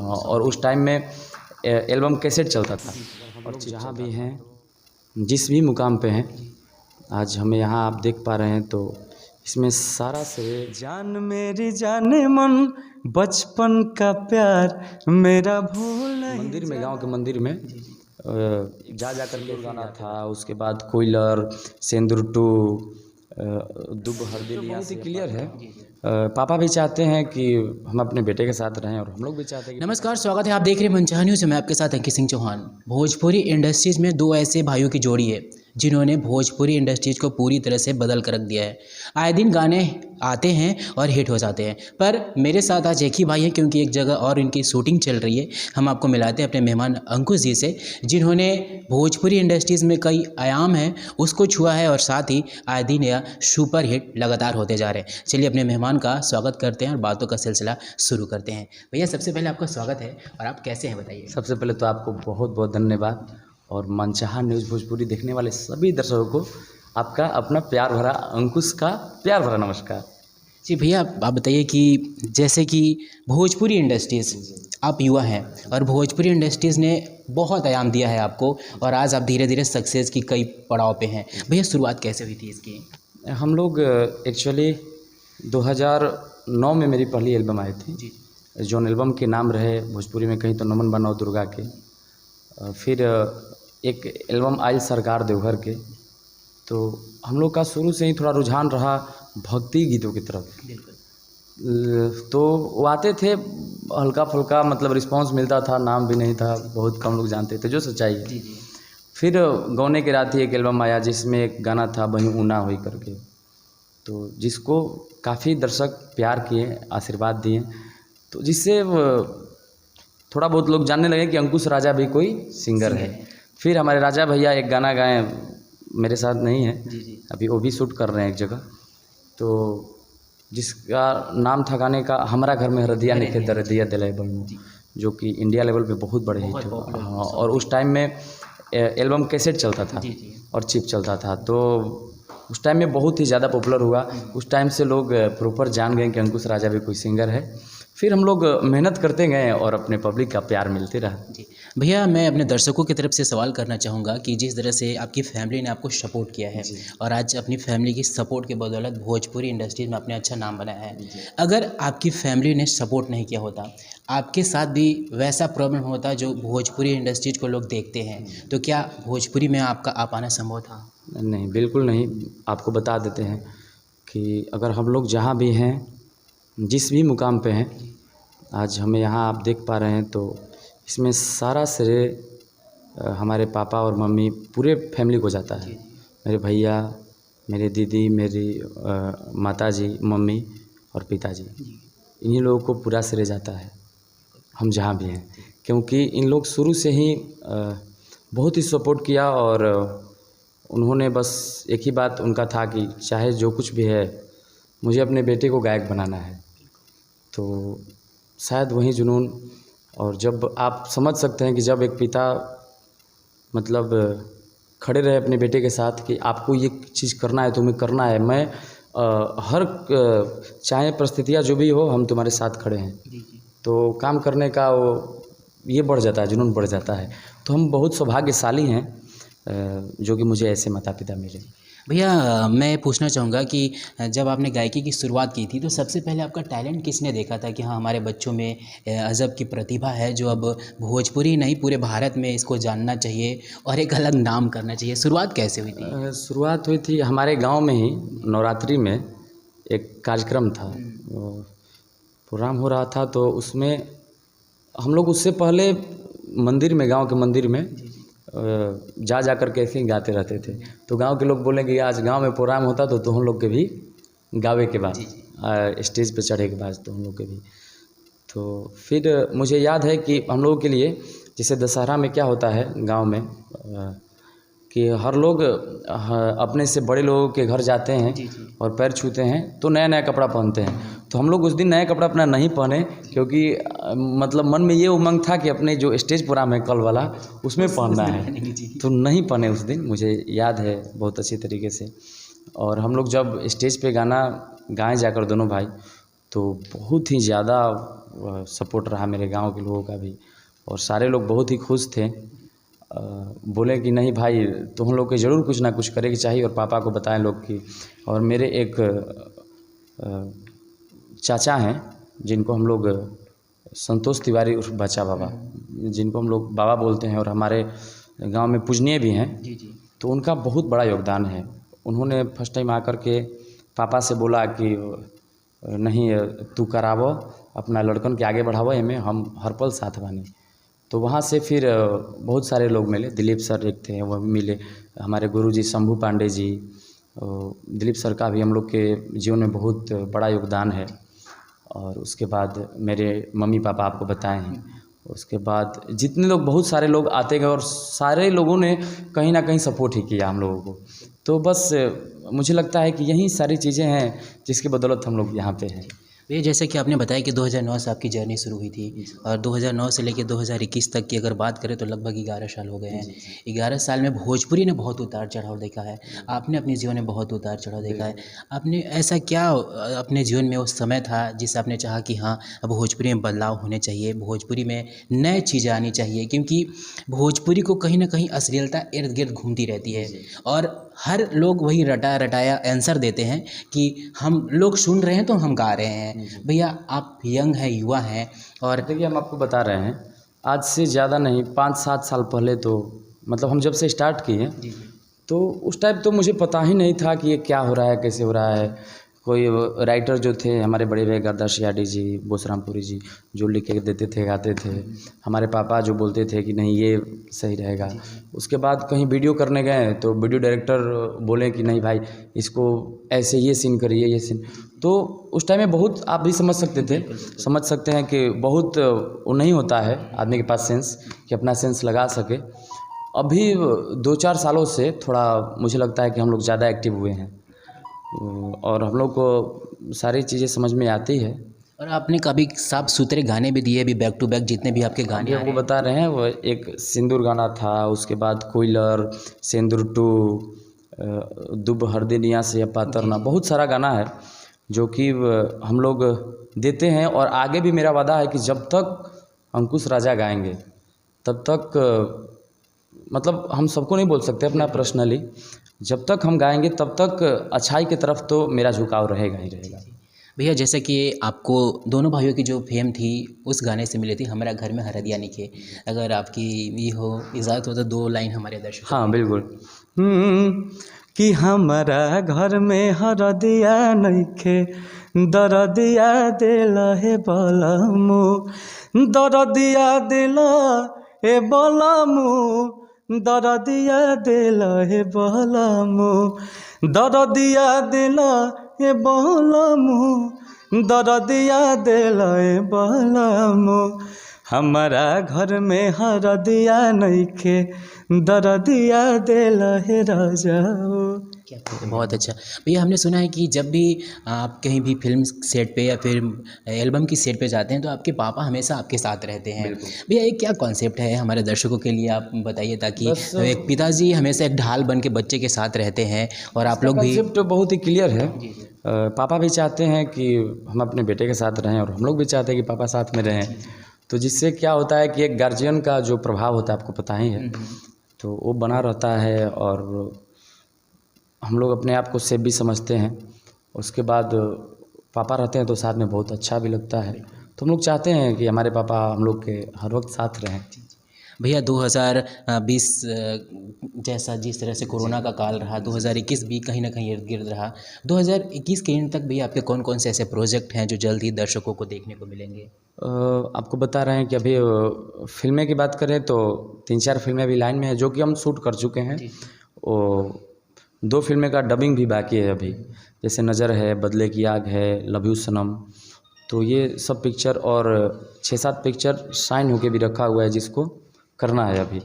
और उस टाइम में एल्बम कैसेट चलता था। और जहाँ भी हैं, जिस भी मुकाम पे हैं, आज हमें यहाँ आप देख पा रहे हैं, तो इसमें सारा श्रेय जान मेरी जाने मन बचपन का प्यार मेरा भूल मंदिर में, गांव के मंदिर में जा करके गाना था। उसके बाद कोयलर, सेंदूर टू, दुब हरदी लिया से क्लियर है। पापा भी चाहते हैं कि हम अपने बेटे के साथ रहें और हम लोग भी चाहते हैं। नमस्कार, स्वागत है, आप देख रहे हैं मनचाहा न्यूज़। मैं आपके साथ अंकित सिंह चौहान। भोजपुरी इंडस्ट्रीज़ में दो ऐसे भाइयों की जोड़ी है जिन्होंने भोजपुरी इंडस्ट्रीज़ को पूरी तरह से बदल कर रख दिया है। आए दिन गाने आते हैं और हिट हो जाते हैं, पर मेरे साथ आज एक ही भाई हैं क्योंकि एक जगह और इनकी शूटिंग चल रही है। हम आपको मिलाते हैं अपने मेहमान अंकुश जी से, जिन्होंने भोजपुरी इंडस्ट्रीज़ में कई आयाम हैं उसको छुआ है और साथ ही आए दिन यह सुपर हिट लगातार होते जा रहे हैं। चलिए अपने मेहमान का स्वागत करते हैं और बातों का सिलसिला शुरू करते हैं। भैया, सबसे पहले आपका स्वागत है और आप कैसे हैं बताइए। सबसे पहले तो आपको बहुत बहुत धन्यवाद, और मनचाहा न्यूज़ भोजपुरी देखने वाले सभी दर्शकों को आपका अपना प्यार भरा अंकुश का प्यार भरा नमस्कार। जी भैया, आप बताइए कि जैसे कि भोजपुरी इंडस्ट्रीज़, आप युवा हैं और भोजपुरी इंडस्ट्रीज़ ने बहुत आयाम दिया है आपको, और आज आप धीरे धीरे सक्सेस की कई पड़ाव पे हैं। भैया, शुरुआत कैसे हुई थी इसकी? हम लोग एक्चुअली 2009 में मेरी पहली एल्बम आई थी जी। जो एल्बम के नाम रहे भोजपुरी में कहीं तो नमन बा नौ दुर्गा के। फिर एक एल्बम आई सरकार देवघर के। तो हम लोग का शुरू से ही थोड़ा रुझान रहा भक्ति गीतों की तरफ। बिल्कुल। तो वो आते थे, हल्का फुल्का मतलब रिस्पांस मिलता था, नाम भी नहीं था, बहुत कम लोग जानते थे, जो सच्चाई है। जी जी। फिर गौने के रात ही एक एल्बम आया जिसमें एक गाना था बही ऊना हुई करके, तो जिसको काफ़ी दर्शक प्यार किए, आशीर्वाद दिए, तो जिससे थोड़ा बहुत लोग जानने लगे कि अंकुश राजा भी कोई सिंगर है। फिर हमारे राजा भैया एक गाना गाए, मेरे साथ नहीं है जी जी। अभी, वो भी शूट कर रहे हैं एक जगह, तो जिसका नाम था गाने का हमारा घर में हरदिया निखे दरदिया दिलाए बलू, जो कि इंडिया लेवल पे बहुत बड़े हिट हुआ। हाँ, और उस टाइम में एल्बम कैसेट चलता था और चिप चलता था, तो उस टाइम में बहुत ही ज़्यादा पॉपुलर हुआ। उस टाइम से लोग प्रॉपर जान गए कि अंकुश राजा भी कोई सिंगर है। फिर हम लोग मेहनत करते गए और अपने पब्लिक का प्यार मिलते रहा। जी भैया, मैं अपने दर्शकों की तरफ से सवाल करना चाहूँगा कि जिस तरह से आपकी फैमिली ने आपको सपोर्ट किया है और आज अपनी फैमिली की सपोर्ट के बदौलत भोजपुरी इंडस्ट्री में आपने अच्छा नाम बनाया है, अगर आपकी फैमिली ने सपोर्ट नहीं किया होता, आपके साथ भी वैसा प्रॉब्लम होता जो भोजपुरी इंडस्ट्रीज को लोग देखते हैं, तो क्या भोजपुरी में आपका आ पाना संभव था? नहीं, बिल्कुल नहीं। आपको बता देते हैं कि अगर हम लोग जहाँ भी हैं, जिस भी मुकाम पे हैं, आज हमें यहाँ आप देख पा रहे हैं, तो इसमें सारा श्रेय हमारे पापा और मम्मी, पूरे फैमिली को जाता है। मेरे भैया, मेरे दीदी, मेरी माताजी, मम्मी और पिताजी, इन्हीं लोगों को पूरा श्रेय जाता है हम जहाँ भी हैं, क्योंकि इन लोग शुरू से ही बहुत ही सपोर्ट किया, और उन्होंने बस एक ही बात उनका था कि चाहे जो कुछ भी है, मुझे अपने बेटे को गायक बनाना है। तो शायद वही जुनून, और जब आप समझ सकते हैं कि जब एक पिता मतलब खड़े रहे अपने बेटे के साथ कि आपको ये चीज़ करना है, तुम्हें करना है, मैं हर चाहे परिस्थितियाँ जो भी हो, हम तुम्हारे साथ खड़े हैं, तो काम करने का वो ये बढ़ जाता है, जुनून बढ़ जाता है। तो हम बहुत सौभाग्यशाली हैं जो कि मुझे ऐसे माता पिता मिले। भैया, मैं पूछना चाहूँगा कि जब आपने गायकी की शुरुआत की थी, तो सबसे पहले आपका टैलेंट किसने देखा था कि हाँ, हमारे बच्चों में अजब की प्रतिभा है जो अब भोजपुरी नहीं पूरे भारत में इसको जानना चाहिए और एक अलग नाम करना चाहिए? शुरुआत कैसे हुई थी? शुरुआत हुई थी हमारे गांव में ही, नवरात्रि में एक कार्यक्रम था, प्रोग्राम हो रहा था, तो उसमें हम लोग उससे पहले मंदिर में, गांव के मंदिर में जा कर के ऐसे ही गाते रहते थे। तो गांव के लोग बोले कि आज गांव में प्रोग्राम होता तो हम लोग के भी गावे के बाद, स्टेज पे चढ़े के बाद तो हम लोग के भी। तो फिर मुझे याद है कि हम लोगों के लिए जैसे दशहरा में क्या होता है गांव में, कि हर लोग अपने से बड़े लोगों के घर जाते हैं और पैर छूते हैं, तो नया नया कपड़ा पहनते हैं। तो हम लोग उस दिन नया कपड़ा अपना नहीं पहने, क्योंकि मतलब मन में ये उमंग था कि अपने जो स्टेज प्रोग्राम है कल वाला, उसमें पहनना है, तो नहीं पहने उस दिन, मुझे याद है बहुत अच्छी तरीके से। और हम लोग जब स्टेज पे गाना गाएं जाकर दोनों भाई, तो बहुत ही ज़्यादा सपोर्ट रहा मेरे गांव के लोगों का भी, और सारे लोग बहुत ही खुश थे। बोले कि नहीं भाई, तुम लोग के ज़रूर कुछ ना कुछ करेगी चाहिए, और पापा को बताएं लोग कि। और मेरे एक चाचा हैं जिनको हम लोग संतोष तिवारी उर्फ बच्चा बाबा, जिनको हम लोग बाबा बोलते हैं और हमारे गांव में पूजनीय भी हैं, जी जी। तो उनका बहुत बड़ा योगदान है। उन्होंने फर्स्ट टाइम आकर के पापा से बोला कि नहीं तू करावो, अपना लड़कन के आगे बढ़ावो, एमे हम हर पल साथ बानी। तो वहाँ से फिर बहुत सारे लोग मिले। दिलीप सर एक थे, वह भी मिले। हमारे गुरुजी शंभू पांडे जी, दिलीप सर का भी हम लोग के जीवन में बहुत बड़ा योगदान है। और उसके बाद मेरे मम्मी पापा आपको बताए हैं। उसके बाद जितने लोग, बहुत सारे लोग आते गए, और सारे लोगों ने कहीं ना कहीं सपोर्ट ही किया हम लोगों को। तो बस मुझे लगता है कि यही सारी चीज़ें हैं जिसकी बदौलत हम लोग यहाँ पे हैं। भैया जैसे कि आपने बताया कि 2009 से आपकी जर्नी शुरू हुई थी, और 2009 से लेकर 2021 तक की अगर बात करें तो लगभग 11 साल हो गए हैं। 11 साल में भोजपुरी ने बहुत उतार चढ़ाव देखा है, आपने अपने जीवन में बहुत उतार चढ़ाव देखा है। आपने ऐसा क्या अपने जीवन में उस समय था जिससे आपने चाहा कि हाँ, अब भोजपुरी में बदलाव होने चाहिए, भोजपुरी में नए चीज़ें आनी चाहिए, क्योंकि भोजपुरी को कहीं ना कहीं अश्लीलता इर्द गिर्द घूमती रहती है, और हर लोग वही रटाया रटाया आंसर देते हैं कि हम लोग सुन रहे हैं तो हम गा रहे हैं। भैया आप यंग हैं, युवा हैं, और देखिए हम आपको बता रहे हैं, आज से ज़्यादा नहीं 5-7 साल पहले, तो मतलब हम जब से स्टार्ट किए तो उस टाइम तो मुझे पता ही नहीं था कि ये क्या हो रहा है, कैसे हो रहा है। कोई राइटर जो थे हमारे बड़े भाई गरदास याडी जी, बोसरामपुरी जी, जो लिख के देते थे, गाते थे। हमारे पापा जो बोलते थे कि नहीं ये सही रहेगा। उसके बाद कहीं वीडियो करने गए तो वीडियो डायरेक्टर बोले कि नहीं भाई, इसको ऐसे ये सीन करिए, ये सीन। तो उस टाइम में बहुत, आप भी समझ सकते थे, समझ सकते हैं कि बहुत वो नहीं होता है आदमी के पास सेंस कि अपना सेंस लगा सके। अभी 2-4 सालों से थोड़ा मुझे लगता है कि हम लोग ज़्यादा एक्टिव हुए हैं, और हम लोग को सारी चीज़ें समझ में आती है। और आपने कभी साफ सुथरे गाने भी दिए, भी बैक टू बैक जितने भी आपके गाने अभी आ आपको रहे हैं। बता रहे हैं, वो एक सिंदूर गाना था, उसके बाद कोयलर, सिंदूर 2, दुब हरदिनिया से पातरना, बहुत सारा गाना है जो कि हम लोग देते हैं। और आगे भी मेरा वादा है कि जब तक अंकुश राजा गाएंगे तब तक, मतलब हम सबको नहीं बोल सकते, अपना पर्सनली, जब तक हम गाएंगे तब तक अच्छाई की तरफ तो मेरा झुकाव रहेगा ही रहेगा। भैया जैसे कि आपको दोनों भाइयों की जो फेम थी उस गाने से मिली थी, हमारा घर में हरदिया निके। अगर आपकी ये हो इजाज़त हो तो 2 लाइन हमारे दर्शकों हाँ के लिए। बिल्कुल। कि हमारा घर में हरदिया नइखे, दरदिया देला हे बलमु, दरदिया देला हे बलमु, दरदिया देला हे बलमु, दरदिया देला हे बलमु, दरदिया देला हे बलमु, हमारा घर में हरदिया नइखे, दरदिया देला हे राजाओ। क्या बात है, बहुत अच्छा। भैया हमने सुना है कि जब भी आप कहीं भी फिल्म सेट पे या फिर एल्बम की सेट पे जाते हैं तो आपके पापा हमेशा आपके साथ रहते हैं। भैया ये क्या कॉन्सेप्ट है हमारे दर्शकों के लिए, आप बताइए, ताकि बस एक पिताजी हमेशा एक ढाल बन के बच्चे के साथ रहते हैं और आप लोग भी। कॉन्सेप्ट बहुत ही क्लियर है। पापा भी चाहते हैं कि हम अपने बेटे के साथ रहें, और हम लोग भी चाहते हैं कि पापा साथ में रहें। तो जिससे क्या होता है कि एक गार्जियन का जो प्रभाव होता है आपको पता ही है, तो वो बना रहता है, और हम लोग अपने आप को सेफ भी समझते हैं। उसके बाद पापा रहते हैं तो साथ में बहुत अच्छा भी लगता है। तो हम लोग चाहते हैं कि हमारे पापा हम लोग के हर वक्त साथ रहें। भैया 2020 जैसा जिस तरह से कोरोना का काल रहा, 2021 भी कहीं ना कहीं इर्द गिर्द रहा। 2021 के एंड तक भैया आपके कौन कौन से ऐसे प्रोजेक्ट हैं जो जल्द ही दर्शकों को देखने को मिलेंगे? आपको बता रहे हैं कि अभी फिल्में की बात करें तो 3-4 फिल्में अभी लाइन में है जो कि हम शूट कर चुके हैं। वो 2 फिल्में का डबिंग भी बाकी है अभी, जैसे नज़र है, बदले की आग है, लव यू सनम। तो ये सब पिक्चर और 6-7 पिक्चर साइन होके भी रखा हुआ है जिसको करना है अभी,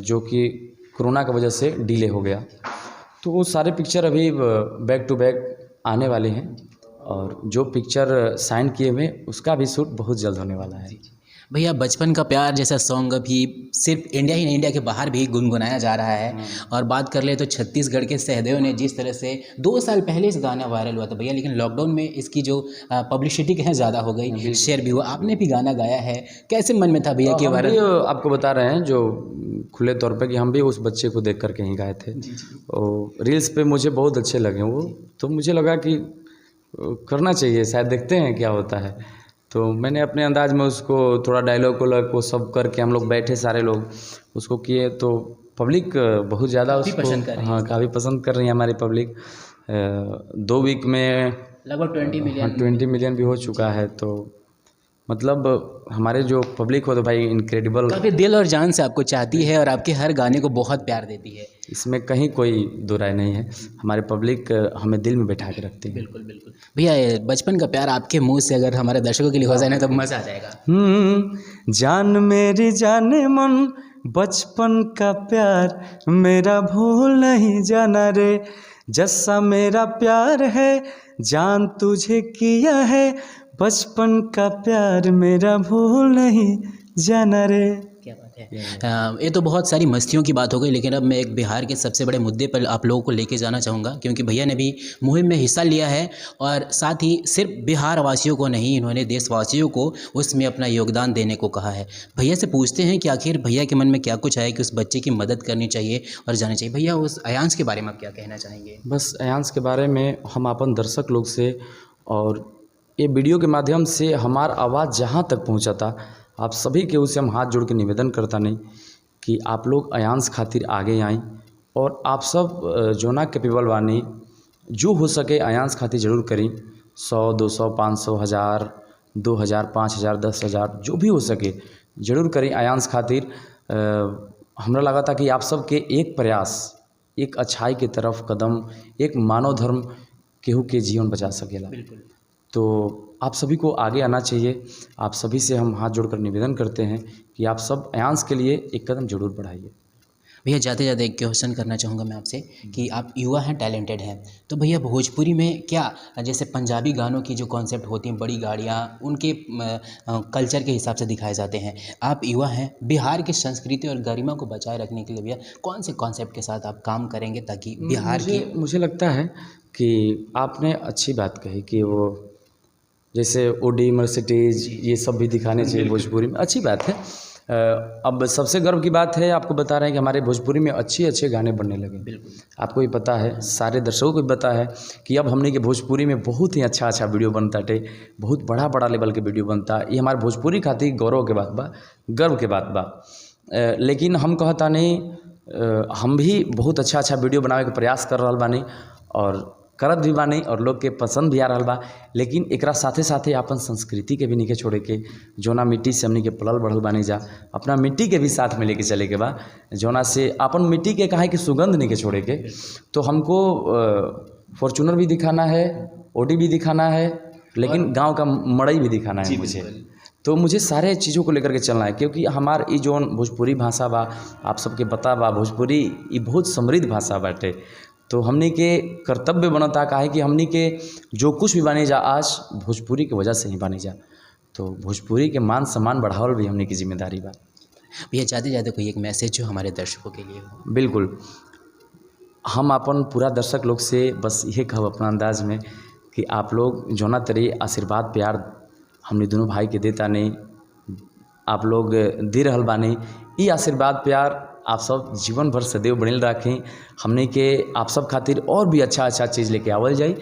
जो कि कोरोना की वजह से डिले हो गया। तो वो सारे पिक्चर अभी बैक टू बैक आने वाले हैं, और जो पिक्चर साइन किए हुए उसका भी शूट बहुत जल्द होने वाला है। भैया बचपन का प्यार जैसा सॉन्ग अभी सिर्फ इंडिया ही नहीं, इंडिया के बाहर भी गुनगुनाया जा रहा है। और बात कर ले तो छत्तीसगढ़ के सहदेव ने जिस तरह से 2 साल पहले इस गाना वायरल हुआ था भैया, लेकिन लॉकडाउन में इसकी जो पब्लिसिटी कहीं ज़्यादा हो गई, शेयर भी हुआ, आपने भी गाना गाया है, कैसे मन में था भैया कि हम भी वायरल? आपको बता रहे हैं जो खुले तौर पे कि हम भी उस बच्चे को देख कर के ही गाए थे। और रील्स पे मुझे बहुत अच्छे लगे वो, तो मुझे लगा कि करना चाहिए, शायद देखते हैं क्या होता है। तो मैंने अपने अंदाज में उसको थोड़ा डायलॉग को सब करके हम लोग बैठे सारे लोग उसको किए, तो पब्लिक बहुत ज़्यादा काफ़ी उसको पसंद कर रही है। हाँ काफ़ी पसंद कर रही है हमारी पब्लिक। 2 वीक में लगभग 20 हाँ मिलियन। 20 मिलियन भी हो चुका है। तो मतलब हमारे जो पब्लिक हो तो भाई इनक्रेडिबल, काफ़ी दिल और जान से आपको चाहती है और आपके हर गाने को बहुत प्यार देती है। इसमें कहीं कोई दो राय नहीं है। हमारे पब्लिक हमें दिल में बैठा के रखती है। बिल्कुल बिल्कुल भैया, ये बचपन का प्यार आपके मुंह से अगर हमारे दर्शकों के लिए हो जाए ना तो मज़ा आ जाएगा। जान मेरी जाने मन बचपन का प्यार मेरा भूल नहीं जाना रे, जैसा मेरा प्यार है जान तुझे किया है, बचपन का प्यार मेरा भूल नहीं जाना रे। क्या बात है। ये तो बहुत सारी मस्तियों की बात हो गई, लेकिन अब मैं एक बिहार के सबसे बड़े मुद्दे पर आप लोगों को लेके जाना चाहूँगा, क्योंकि भैया ने भी मुहिम में हिस्सा लिया है और साथ ही सिर्फ बिहार वासियों को नहीं, इन्होंने देशवासियों को उसमें अपना योगदान देने को कहा है। भैया से पूछते हैं कि आखिर भैया के मन में क्या कुछ है कि उस बच्चे की मदद करनी चाहिए और जानी चाहिए। भैया उस अयांश के बारे में आप क्या कहना चाहेंगे? बस अयांश के बारे में हम अपन दर्शक लोग से और ये वीडियो के माध्यम से हमार आवाज़ जहाँ तक पहुँचा था, आप सभी के उसे हम हाथ जोड़ के निवेदन करता नहीं कि आप लोग अयांश खातिर आगे आएँ और आप सब जोना कैपेबल बानी, जो हो सके अयांश खातिर ज़रूर करें। 100 200 500 1000 2000 5000 10,000 जो भी हो सके ज़रूर करें अयांश खातिर। हमरा लगा था कि आप सब के एक प्रयास एक अच्छाई की तरफ कदम, एक मानव धर्म केहू के जीवन बचा सकेला। बिल्कुल। तो आप सभी को आगे आना चाहिए। आप सभी से हम हाथ जोड़कर निवेदन करते हैं कि आप सब अयांश के लिए एक कदम जरूर बढ़ाइए। भैया जाते जाते एक क्वेश्चन करना चाहूँगा मैं आपसे कि आप युवा हैं, टैलेंटेड हैं, तो भैया भोजपुरी में क्या, जैसे पंजाबी गानों की जो कॉन्सेप्ट होती हैं, बड़ी गाड़ियाँ उनके कल्चर के हिसाब से दिखाए जाते हैं, आप युवा हैं, बिहार की संस्कृति और गरिमा को बचाए रखने के लिए भैया कौन से कॉन्सेप्ट के साथ आप काम करेंगे ताकि बिहार की? मुझे लगता है कि आपने अच्छी बात कही कि वो जैसे ओडी मर्सिडीज ये सब भी दिखाने चाहिए भोजपुरी में, अच्छी बात है। अब सबसे गर्व की बात है, आपको बता रहे हैं कि हमारे भोजपुरी में अच्छे अच्छे गाने बनने लगे। बिल्कुल। आपको भी पता है, सारे दर्शकों को भी पता है कि अब हमने के भोजपुरी में बहुत ही अच्छा अच्छा वीडियो बनता है, बहुत बड़ा बड़ा लेवल के वीडियो बनता है। ये हमारे भोजपुरी खातिर गौरव के बात बा, गर्व के बात बा। लेकिन हम कहता नहीं, हम भी बहुत अच्छा अच्छा वीडियो बनावे के प्रयास कर रहा बानी और करत भी बानी और लोग के पसंद भी आ रहा बा। लेकिन एकरा साथे साथे अपन संस्कृति के भी नहीं के छोड़े के, जोना मिट्टी से हमनी के पलल बढ़ल बानी जा, अपना मिट्टी के भी साथ में लेके चले के बा, जोना से अपन मिट्टी के काहे कि सुगंध नहीं के छोड़े के। तो हमको फॉर्चूनर भी दिखाना है, ओडी भी दिखाना है, लेकिन गांव का मड़ई भी दिखाना है मुझे। तो मुझे सारे चीज़ों को लेकर के चलना है, क्योंकि हमार ई जोन भोजपुरी भाषा बा, आप सबके पता बा, भोजपुरी ई बहुत समृद्ध भाषा बाटे। तो हमनी के कर्तव्य बनता काहे कि हमनी के जो कुछ भी बने जा आज भोजपुरी की वजह से ही बने जा, तो भोजपुरी के मान सम्मान बढ़ावल भी हमनी की जिम्मेदारी बा। भैया जाते जाते कोई एक मैसेज जो हमारे दर्शकों के लिए हो? बिल्कुल, हम अपन पूरा दर्शक लोग से बस ये कहब अपना अंदाज में कि आप लोग जोना तरी आशीर्वाद प्यार हमने दोनों भाई के देता नहीं, आप लोग दे रहल बानी, ई आशीर्वाद प्यार आप सब जीवन भर सदैव बनल रखें। हमने के आप सब खातिर और भी अच्छा अच्छा चीज़ लेके आवल जाए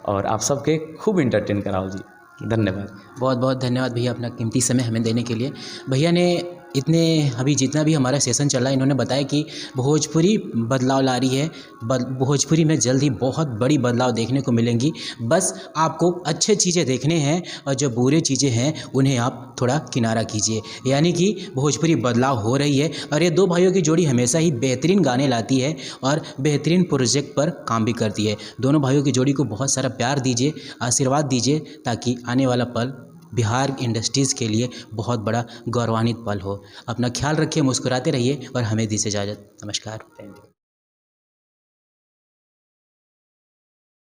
और आप सबके खूब इंटरटेन कराओ जी। धन्यवाद। बहुत बहुत धन्यवाद भैया अपना कीमती समय हमें देने के लिए। भैया ने इतने अभी जितना भी हमारा सेशन चला है, इन्होंने बताया कि भोजपुरी बदलाव ला रही है, भोजपुरी में जल्द ही बहुत बड़ी बदलाव देखने को मिलेंगी। बस आपको अच्छे चीज़ें देखने हैं और जो बुरे चीज़ें हैं उन्हें आप थोड़ा किनारा कीजिए। यानी कि भोजपुरी बदलाव हो रही है और ये दो भाइयों की जोड़ी हमेशा ही बेहतरीन गाने लाती है और बेहतरीन प्रोजेक्ट पर काम भी करती है। दोनों भाइयों की जोड़ी को बहुत सारा प्यार दीजिए, आशीर्वाद दीजिए, ताकि आने वाला पल बिहार इंडस्ट्रीज़ के लिए बहुत बड़ा गौरवान्वित पल हो। अपना ख्याल रखिए, मुस्कुराते रहिए और हमें दीजिए इजाज़त। नमस्कार।